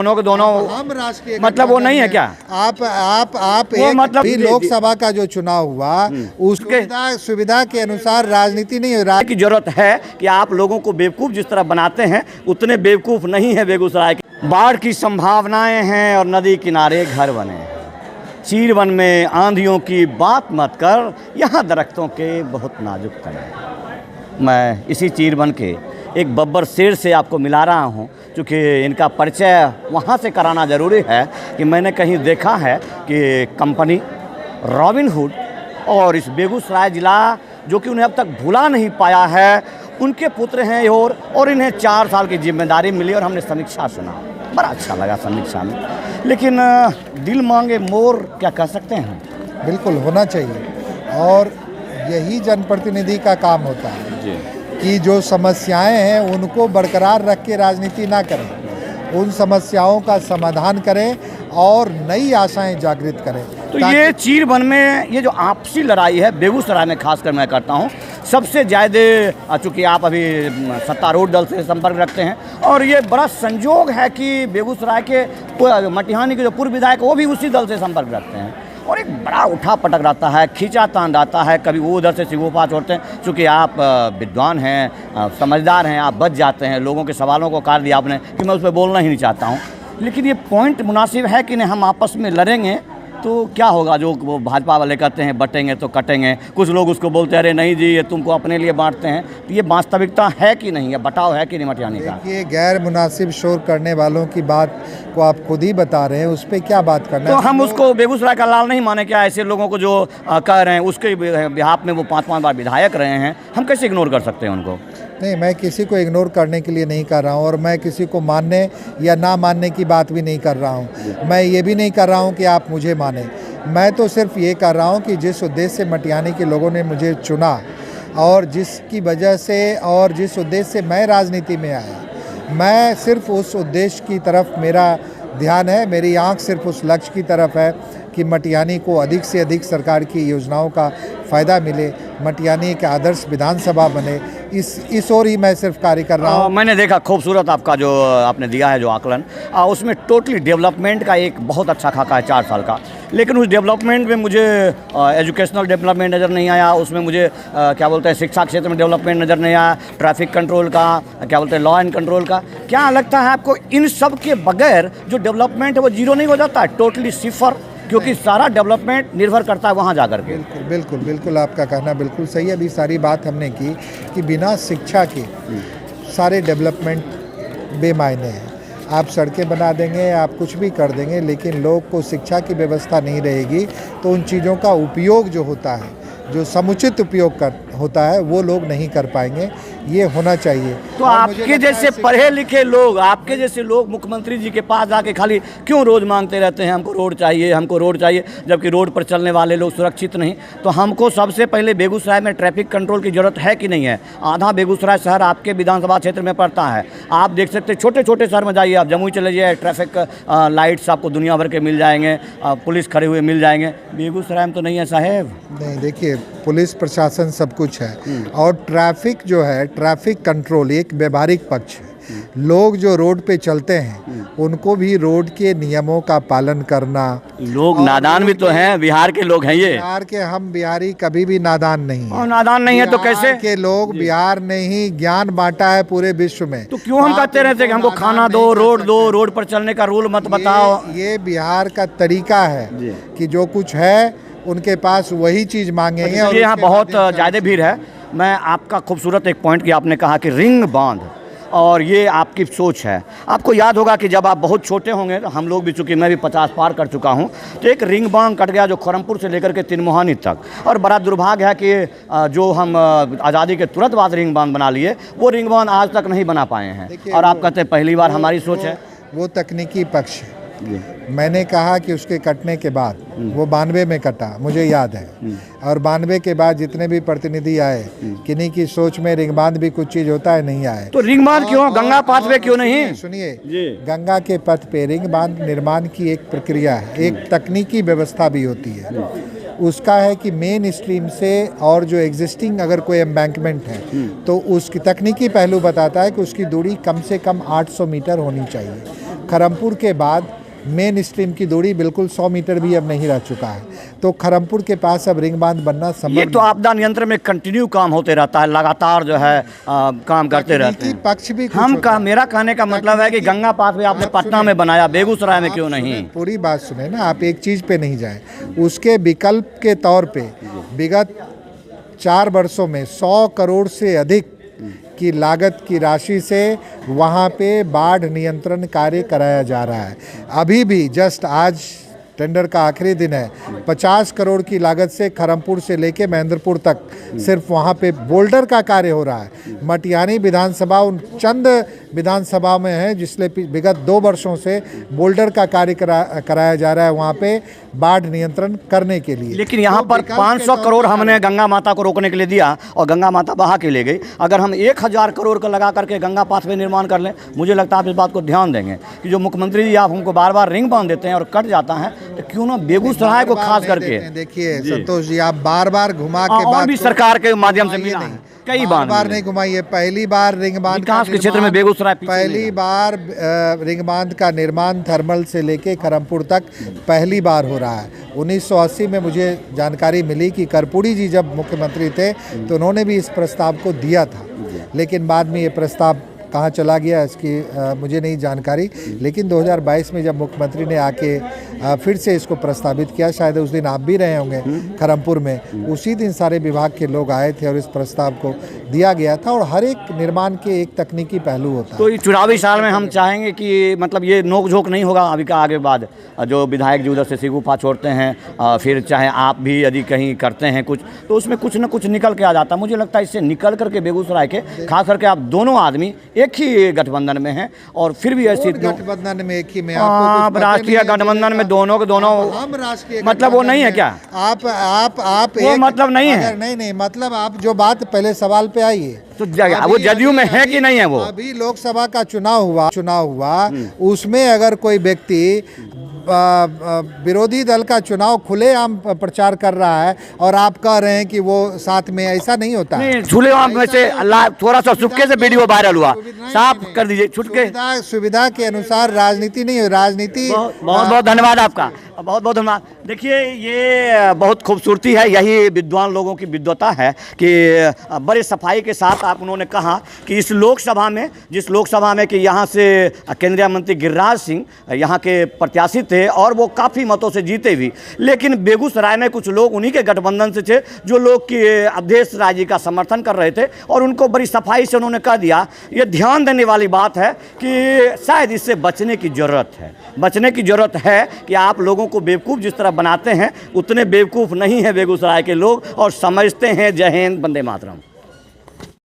दोनों के दोनों हम राष्ट्रीय मतलब वो नहीं है क्या? आप वो एक मतलब भी लोकसभा का जो चुनाव हुआ उसके सुविधा के अनुसार राजनीति नहीं हो की जरूरत है कि आप लोगों को बेवकूफ़ जिस तरह बनाते हैं उतने बेवकूफ़ नहीं है बेगूसराय के। बाढ़ की संभावनाएं हैं और नदी किनारे घर बने। चीरवन में आंधियों की बात मत कर, यहाँ दरख्तों के बहुत नाजुक तने। मैं इसी चीरवन के एक बब्बर शेर से आपको मिला रहा हूँ, क्योंकि इनका परिचय वहाँ से कराना ज़रूरी है कि मैंने कहीं देखा है कि कंपनी रॉबिनहुड और इस बेगूसराय ज़िला जो कि उन्हें अब तक भुला नहीं पाया है, उनके पुत्र हैं और इन्हें 4 साल की जिम्मेदारी मिली और हमने समीक्षा सुना। बड़ा अच्छा लगा समीक्षा में, लेकिन दिल मांगे मोर क्या कह सकते हैं। बिल्कुल होना चाहिए और यही जनप्रतिनिधि का काम होता है जी। कि जो समस्याएं हैं उनको बरकरार रख के राजनीति ना करें, उन समस्याओं का समाधान करें और नई आशाएं जागृत करें। तो ये चीरवन में ये जो आपसी लड़ाई है बेगूसराय में खासकर मैं करता हूँ सबसे ज़्यादा, चूँकि आप अभी सत्तारूढ़ दल से संपर्क रखते हैं और ये बड़ा संयोग है कि बेगूसराय के मटिहानी के जो पूर्व विधायक वो भी उसी दल से संपर्क रखते हैं और एक बड़ा उठा पटक रहता है, खींचातान रहता है। कभी वो उधर से सिगोपा छोड़ते हैं, चूँकि आप विद्वान हैं, समझदार हैं, आप बच जाते हैं। लोगों के सवालों को काट दिया आपने कि मैं उस पर बोलना ही नहीं चाहता हूँ, लेकिन ये पॉइंट मुनासिब है कि नहीं हम आपस में लड़ेंगे तो क्या होगा। जो वो भाजपा वाले कहते हैं बटेंगे तो कटेंगे, कुछ लोग उसको बोलते हैं अरे नहीं जी ये तुमको अपने लिए बांटते हैं, तो ये वास्तविकता है कि नहीं है, बटाव है कि नहीं मटिहानी का। ये गैर मुनासिब शोर करने वालों की बात को आप खुद ही बता रहे हैं, उस पर क्या बात करना तो है? हम उसको बेगूसराय का लाल नहीं माने क्या? ऐसे लोगों को जो कह रहे हैं उसके बिहाफ में वो 5-5 बार विधायक रहे हैं, हम कैसे इग्नोर कर सकते हैं उनको? नहीं, मैं किसी को इग्नोर करने के लिए नहीं कर रहा हूँ और मैं किसी को मानने या ना मानने की बात भी नहीं कर रहा हूँ। मैं ये भी नहीं कर रहा हूँ कि आप मुझे माने। मैं तो सिर्फ ये कर रहा हूँ कि जिस उद्देश्य से मटिहानी के लोगों ने मुझे चुना और जिसकी वजह से और जिस उद्देश्य से मैं राजनीति में आया, मैं सिर्फ उस उद्देश्य की तरफ मेरा ध्यान है, मेरी आंख सिर्फ उस लक्ष्य की तरफ है कि मटिहानी को अधिक से अधिक सरकार की योजनाओं का फ़ायदा मिले, मटिहानी के आदर्श विधानसभा बने, इस ओर ही मैं सिर्फ कार्य कर रहा हूँ। मैंने देखा खूबसूरत आपका जो आपने दिया है जो आकलन, उसमें टोटली डेवलपमेंट का एक बहुत अच्छा खाका है 4 साल का, लेकिन उस डेवलपमेंट में मुझे एजुकेशनल डेवलपमेंट नज़र नहीं आया, उसमें मुझे क्या बोलते हैं शिक्षा क्षेत्र में डेवलपमेंट नज़र नहीं आया, ट्रैफिक कंट्रोल का क्या बोलते हैं लॉ एंड कंट्रोल का। क्या लगता है आपको इन सब के बगैर जो डेवलपमेंट है वो जीरो नहीं हो जाता है, टोटली सिफर? क्योंकि सारा डेवलपमेंट निर्भर करता है वहाँ जाकर के। बिल्कुल आपका कहना बिल्कुल सही है। अभी सारी बात हमने की कि बिना शिक्षा के सारे डेवलपमेंट बेमायने हैं। आप सड़कें बना देंगे, आप कुछ भी कर देंगे, लेकिन लोग को शिक्षा की व्यवस्था नहीं रहेगी तो उन चीज़ों का उपयोग जो होता है, जो समुचित उपयोग होता है, वो लोग नहीं कर पाएंगे। ये होना चाहिए। तो आपके जैसे पढ़े लिखे लोग, आपके जैसे लोग मुख्यमंत्री जी के पास जाके खाली क्यों रोज़ मांगते रहते हैं हमको रोड चाहिए, हमको रोड चाहिए, जबकि रोड पर चलने वाले लोग सुरक्षित नहीं? तो हमको सबसे पहले बेगूसराय में ट्रैफिक कंट्रोल की ज़रूरत है कि नहीं है? आधा बेगूसराय शहर आपके विधानसभा क्षेत्र में पड़ता है। आप देख सकते हैं छोटे छोटे शहर में जाइए, आप जमुई चले जाइए, ट्रैफिक लाइट्स आपको दुनिया भर के मिल जाएंगे, पुलिस खड़े हुए मिल जाएंगे। बेगूसराय में तो नहीं है साहेब। नहीं, देखिए पुलिस प्रशासन सब कुछ है और ट्रैफिक जो है, ट्रैफिक कंट्रोल एक व्यवहारिक पक्ष है। लोग जो रोड पे चलते हैं उनको भी रोड के नियमों का पालन करना। लोग नादान भी तो हैं, बिहार के लोग हैं ये। बिहार के हम बिहारी कभी भी नादान नहीं है। और नादान नहीं है तो कैसे? के लोग बिहार ने ही ज्ञान बांटा है पूरे विश्व में। तो क्यों हम कहते रहते हैं कि हमको खाना दो, रोड पर चलने का रूल मत बताओ? ये बिहार का तरीका है कि जो कुछ है उनके पास वही चीज़ मांगेंगे। और यहाँ बहुत ज़्यादा भीड़ है। मैं आपका खूबसूरत एक पॉइंट की आपने कहा कि रिंग बांध, और ये आपकी सोच है। आपको याद होगा कि जब आप बहुत छोटे होंगे, तो हम लोग भी, चूँकि मैं भी 50 पार कर चुका हूँ, तो एक रिंग बांध कट गया जो खरमपुर से लेकर के तिनमोहानी तक, और बड़ा दुर्भाग्य है कि जो हम आज़ादी के तुरंत बाद रिंग बांध बना लिए, वो रिंग बांध आज तक नहीं बना पाए हैं। और आप कहते हैं पहली बार हमारी सोच है। वो तकनीकी पक्ष है। मैंने कहा कि उसके कटने के बाद वो 92 में कटा, मुझे याद है, और 92 के बाद जितने भी प्रतिनिधि आए, किन्हीं की सोच में रिंग बांध भी कुछ चीज होता है, नहीं आए। तो रिंग बांध क्यों? गंगा पाथ पे क्यों नहीं? सुनिए, गंगा के पथ पे रिंग बांध निर्माण की एक प्रक्रिया है, एक तकनीकी व्यवस्था भी होती है। उसका है कि मेन स्ट्रीम से और जो एग्जिस्टिंग अगर कोई एम्बैंकमेंट है तो उसकी तकनीकी पहलू बताता है कि उसकी दूरी कम से कम 800 मीटर होनी चाहिए। खरमपुर के बाद मेन स्ट्रीम की दूरी बिल्कुल 100 मीटर भी अब नहीं रह चुका है। तो खरमपुर के पास अब रिंग बांध बनना संभव ये तो आपदा नियंत्रण में कंटिन्यू काम होते रहता है, लगातार जो है काम करते रहते हैं। पक्ष भी मेरा कहने का मतलब है कि गंगा पास भी आपने पटना में बनाया, बेगूसराय में क्यों नहीं? पूरी बात सुने ना, आप एक चीज़ पे नहीं जाएं। उसके विकल्प के तौर पे विगत 4 वर्षों में 100 करोड़ से अधिक की लागत की राशि से वहाँ पे बाढ़ नियंत्रण कार्य कराया जा रहा है। अभी भी जस्ट आज टेंडर का आखिरी दिन है। 50 करोड़ की लागत से खरमपुर से लेके महेंद्रपुर तक सिर्फ वहाँ पे बोल्डर का कार्य हो रहा है। मटियानी विधानसभा उन चंद विधानसभा में है जिसने विगत 2 वर्षों से बोल्डर का कार्य कराया जा रहा है वहाँ पे बाढ़ नियंत्रण करने के लिए। लेकिन यहाँ पर 500 करोड़ हमने गंगा माता को रोकने के लिए दिया और गंगा माता बहा के ले गई। अगर हम 1000 करोड़ का लगा करके गंगा पाथ पे निर्माण कर लें, मुझे लगता है आप इस बात को ध्यान देंगे कि जो मुख्यमंत्री जी आप हमको बार बार रिंग बांध देते हैं और कट जाता है, तो क्यों ना बेगूसराय को खास करके। देखिए संतोष जी, आप बार बार घुमा के और भी सरकार के माध्यम से मिला है, कई बार नहीं घुमाइए। पहली बार रिंग बांध विकास के क्षेत्र में बेगूसराय पहली बार रिंग बांध का निर्माण थर्मल से लेके खरमपुर तक पहली बार हो रहा है। 1980 में मुझे जानकारी मिली कि कर्पूरी जी जब मुख्यमंत्री थे तो उन्होंने भी इस प्रस्ताव को दिया था, लेकिन बाद में ये प्रस्ताव कहाँ चला गया इसकी मुझे नहीं जानकारी। लेकिन 2022 में जब मुख्यमंत्री ने आके फिर से इसको प्रस्तावित किया, शायद उस दिन आप भी रहे होंगे खरमपुर में, उसी दिन सारे विभाग के लोग आए थे और इस प्रस्ताव को दिया गया था। और हर एक निर्माण के एक तकनीकी पहलू होता है। तो इस चुनावी साल में हम चाहेंगे कि मतलब ये नोक झोंक नहीं होगा अभी का आगे बाद, जो विधायक जी उधर से सिगुफा छोड़ते हैं, फिर चाहे आप भी यदि कहीं करते हैं कुछ, तो उसमें कुछ न कुछ निकल के आ जाता है। मुझे लगता है इससे निकल करके बेगूसराय के खास करके आप दोनों आदमी एक ही गठबंधन में हैं और फिर भी ऐसी गठबंधन में एक ही में राष्ट्रीय गठबंधन में दोनों के दोनों हम राष्ट्रीय मतलब वो नहीं है क्या? आप वो मतलब नहीं है। नहीं मतलब आप जो बात पहले सवाल पे आई है तो वो जदयू में है कि नहीं है? वो अभी लोकसभा का चुनाव हुआ उसमें अगर कोई व्यक्ति विरोधी दल का चुनाव खुलेआम प्रचार कर रहा है और आप कह रहे हैं कि वो साथ में, ऐसा नहीं होता है। खुलेआम में से थोड़ा सा चुटके से वीडियो वायरल हुआ, साफ कर दीजिए चुटके। सुविधा के अनुसार राजनीति नहीं हो, राजनीति। बहुत बहुत धन्यवाद आपका, बहुत बहुत धन्यवाद। देखिए ये बहुत खूबसूरती है, यही विद्वान लोगों की विद्वता है कि बड़े सफाई के साथ आप उन्होंने कहा कि इस लोकसभा में, जिस लोकसभा में कि यहाँ से केंद्रीय मंत्री गिरिराज सिंह यहाँ के प्रत्याशी थे और वो काफ़ी मतों से जीते भी, लेकिन बेगूसराय में कुछ लोग उन्हीं के गठबंधन से थे जो लोग कि अवधेश राय जी का समर्थन कर रहे थे और उनको बड़ी सफाई से उन्होंने कह दिया। ये ध्यान देने वाली बात है कि शायद इससे बचने की ज़रूरत है कि आप लोगों को बेवकूफ़ जिस तरह बनाते हैं उतने बेवकूफ़ नहीं है बेगूसराय के लोग और समझते हैं। जय हिंद, वंदे मातरम।